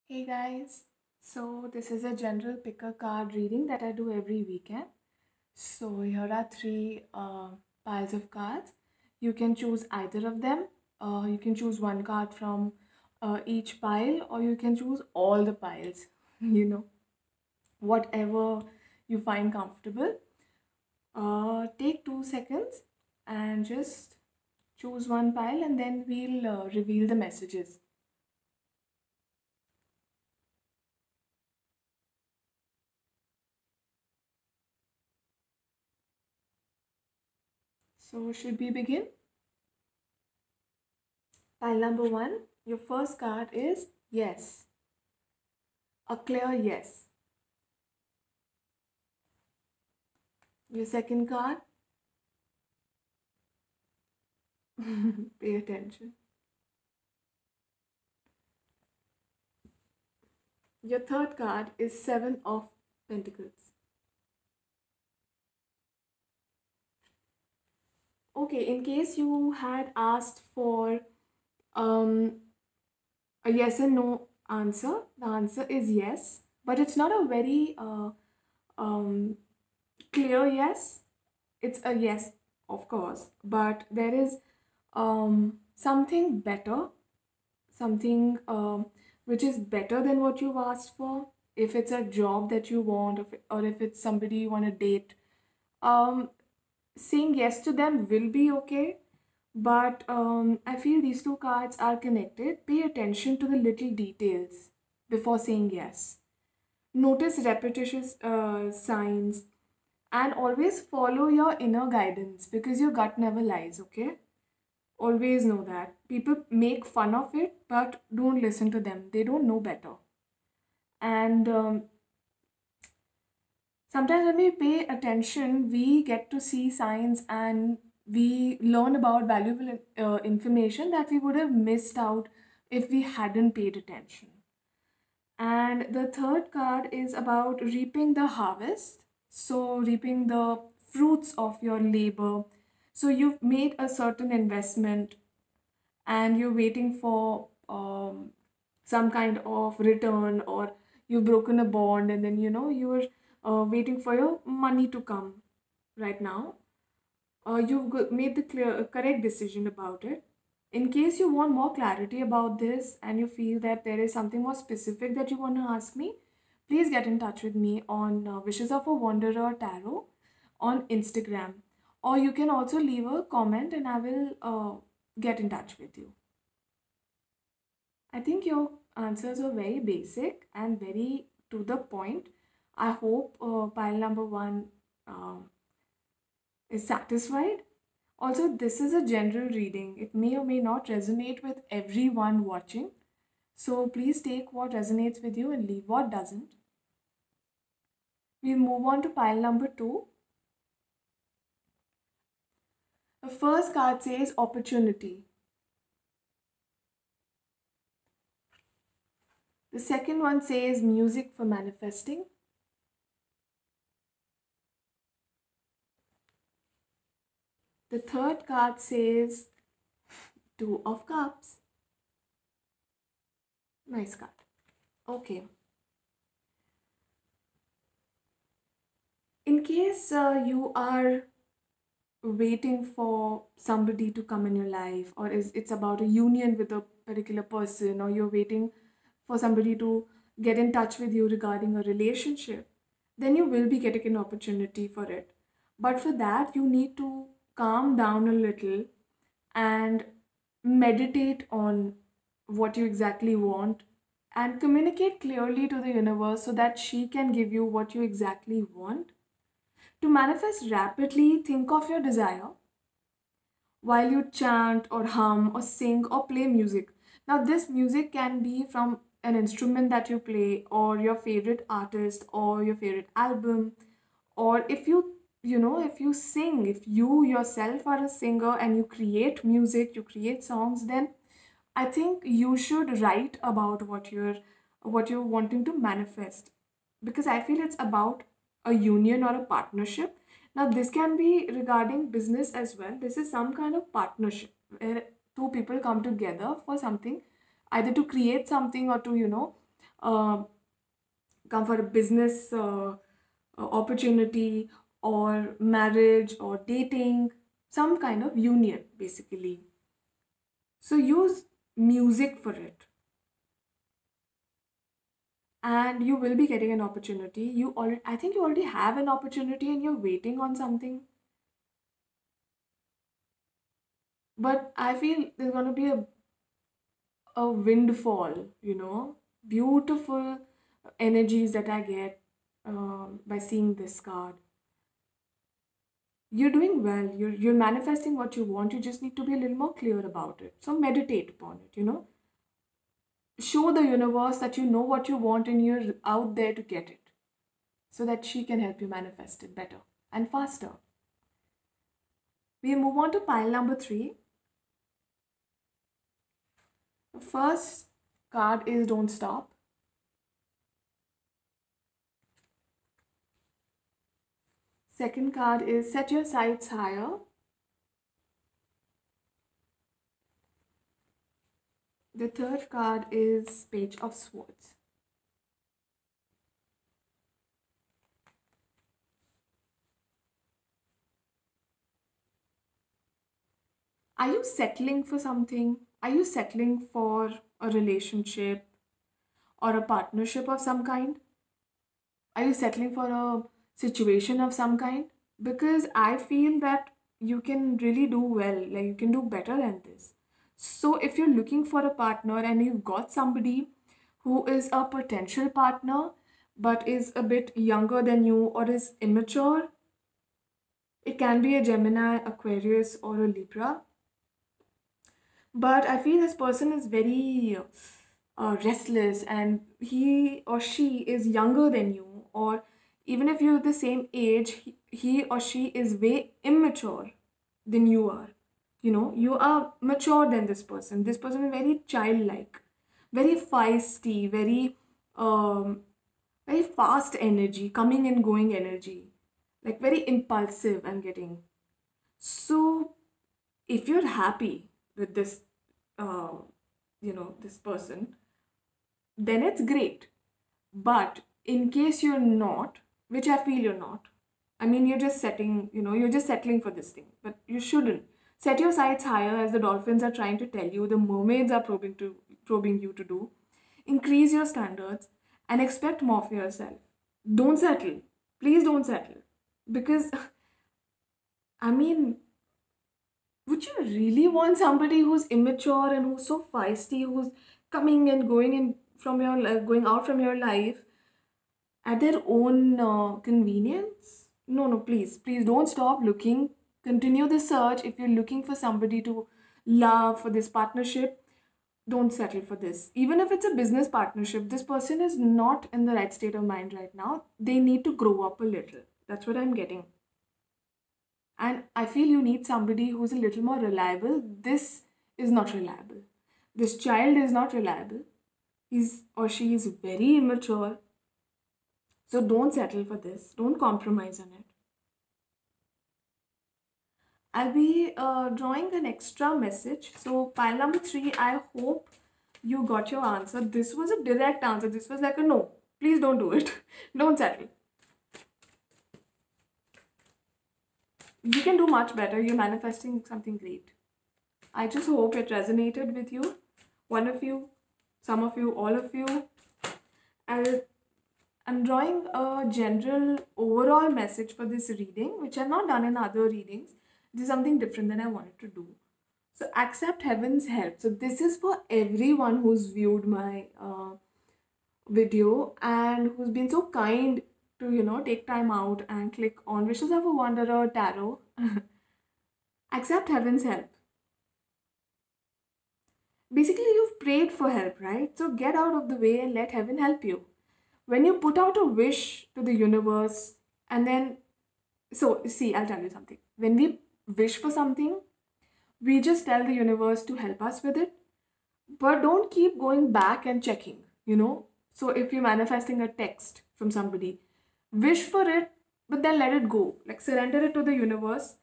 Hey guys, so this is a general picker card reading that I do every weekend. So here are three piles of cards. You can choose either of them. You can choose one card from each pile, or you can choose all the piles, whatever you find comfortable. Take 2 seconds and just choose one pile, and then we'll reveal the messages. So, should we begin? Pile number one, your first card is yes, a clear yes. Your second card, pay attention. Your third card is Seven of Pentacles. Okay, in case you had asked for um, a yes and no answer, the answer is yes, but it's not a very um, clear yes. It's a yes, of course, but there is something better, something which is better than what you've asked for. If it's a job that you want, or if it's somebody you want to date, um, saying yes to them will be okay. But I feel these two cards are connected. Pay attention to the little details before saying yes. Notice repetitious signs and always follow your inner guidance because your gut never lies, okay? Always know that. People make fun of it, but don't listen to them. They don't know better. And sometimes when we pay attention, we get to see signs and we learn about valuable information that we would have missed out if we hadn't paid attention. And the third card is about reaping the harvest. So, reaping the fruits of your labor. So, you've made a certain investment and you're waiting for some kind of return, or you've broken a bond and then you're waiting for your money to come right now. You've made the correct decision about it. In case you want more clarity about this and you feel that there is something more specific that you want to ask me, please get in touch with me on Wishes of a Wanderer Tarot on Instagram. Or you can also leave a comment and I will get in touch with you. I think your answers are very basic and very to the point. I hope pile number one is satisfied. Also, this is a general reading. It may or may not resonate with everyone watching. So please take what resonates with you and leave what doesn't. We'll move on to pile number two. The first card says opportunity. The second one says music for manifesting. The third card says Two of Cups. Nice card. Okay. In case you are waiting for somebody to come in your life, or is it's about a union with a particular person, or you're waiting for somebody to get in touch with you regarding a relationship, then you will be getting an opportunity for it. But for that, you need to calm down a little and meditate on what you exactly want and communicate clearly to the universe so that she can give you what you exactly want. To manifest rapidly, think of your desire while you chant or hum or sing or play music. Now, this music can be from an instrument that you play, or your favorite artist, or your favorite album, or if you sing, if you yourself are a singer and you create music, you create songs, then I think you should write about what you're wanting to manifest, because I feel it's about a union or a partnership. Now this can be regarding business as well. This is some kind of partnership where two people come together for something, either to create something or to uh, come for a business opportunity, or marriage, or dating, some kind of union basically. So use music for it, and you will be getting an opportunity. You already, I think you already have an opportunity and you're waiting on something. But I feel there's going to be a windfall, beautiful energies that I get by seeing this card. You're doing well. You're manifesting what you want. You just need to be a little more clear about it. So meditate upon it. Show the universe that you know what you want and you're out there to get it, so that she can help you manifest it better and faster. We move on to pile number 3. The first card is Don't Stop. Second card is Set Your Sights Higher. The third card is Page of Swords. Are you settling for something? Are you settling for a relationship or a partnership of some kind? Are you settling for a situation of some kind? Because I feel that you can really do well, like you can do better than this. So if you're looking for a partner and you've got somebody who is a potential partner but is a bit younger than you or is immature, it can be a Gemini, Aquarius, or a Libra. But I feel this person is very restless, and he or she is younger than you, or even if you're the same age, he or she is way immature than you are. You are mature than this person. This person is very childlike, very feisty, um, very fast energy, coming and going energy, like very impulsive. I'm getting. So if you're happy with this, uh, this person, then it's great. But in case you're not, which I feel you're not, I mean, you're just settling for this thing, but you shouldn't. Set your sights higher, as the dolphins are trying to tell you, the mermaids are probing you to do. Increase your standards and expect more for yourself. Don't settle. Please don't settle. Because, I mean, would you really want somebody who's immature and who's so feisty, who's coming and going in from your going out from your life at their own convenience? No, no, please don't stop looking. Continue the search. If you're looking for somebody to love, for this partnership, don't settle for this. Even if it's a business partnership, this person is not in the right state of mind right now. They need to grow up a little. That's what I'm getting. And I feel you need somebody who's a little more reliable. This is not reliable. This child is not reliable. He's or she is very immature. So don't settle for this. Don't compromise on it. I'll be drawing an extra message. So pile number 3, I hope you got your answer. This was a direct answer. This was like a no. Please don't do it. Don't settle. You can do much better. You're manifesting something great. I just hope it resonated with you. One of you, some of you, all of you. I'm drawing a general overall message for this reading, which I've not done in other readings. This is something different than I wanted to do. So accept heaven's help. So this is for everyone who's viewed my video and who's been so kind to, take time out and click on Wishes of a Wanderer Tarot. Accept heaven's help. Basically, you've prayed for help, right? So get out of the way and let heaven help you. When you put out a wish to the universe, and then, so see, I'll tell you something. When we wish for something, we just tell the universe to help us with it, but don't keep going back and checking. So if you're manifesting a text from somebody, wish for it, but then let it go. Like surrender it to the universe.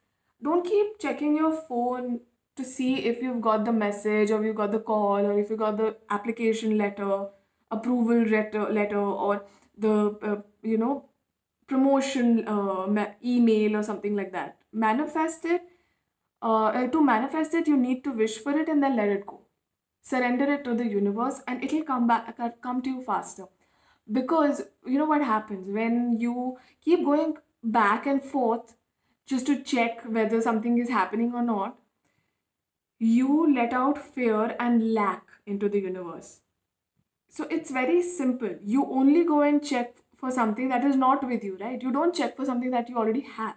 Don't keep checking your phone to see if you've got the message or you got the call or if you got the application letter approval letter, or the promotion email or something like that. Manifest it. To manifest it, you need to wish for it and then let it go. Surrender it to the universe, and it'll come to you faster. Because you know what happens when you keep going back and forth just to check whether something is happening or not, you let out fear and lack into the universe. So it's very simple. You only go and check for something that is not with you, right? You don't check for something that you already have.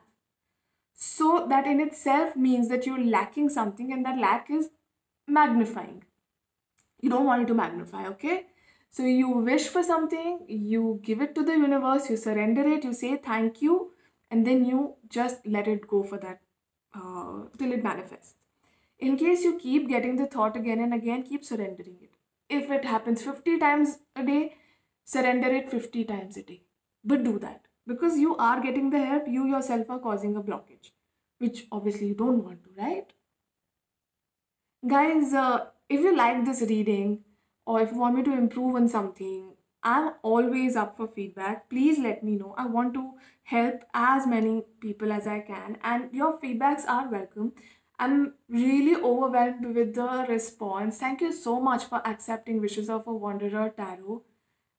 So that in itself means that you're lacking something, and that lack is magnifying. You don't want it to magnify, okay? So you wish for something, you give it to the universe, you surrender it, you say thank you, and then you just let it go for that till it manifests. In case you keep getting the thought again and again, keep surrendering it. If it happens 50 times a day, surrender it 50 times a day. But do that because you are getting the help, you yourself are causing a blockage, which obviously you don't want to, right? Guys, if you like this reading or if you want me to improve on something, I'm always up for feedback. Please let me know. I want to help as many people as I can, and your feedbacks are welcome. I'm really overwhelmed with the response. Thank you so much for accepting Wishes of a Wanderer Tarot.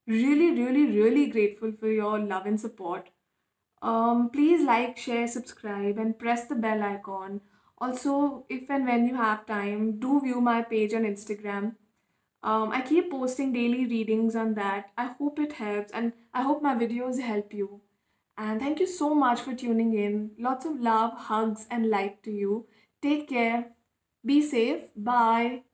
Really, really, really grateful for your love and support. Please like, share, subscribe, and press the bell icon. Also, if and when you have time, do view my page on Instagram. I keep posting daily readings on that. I hope it helps, and I hope my videos help you. And thank you so much for tuning in. Lots of love, hugs, and light to you. Take care. Be safe. Bye.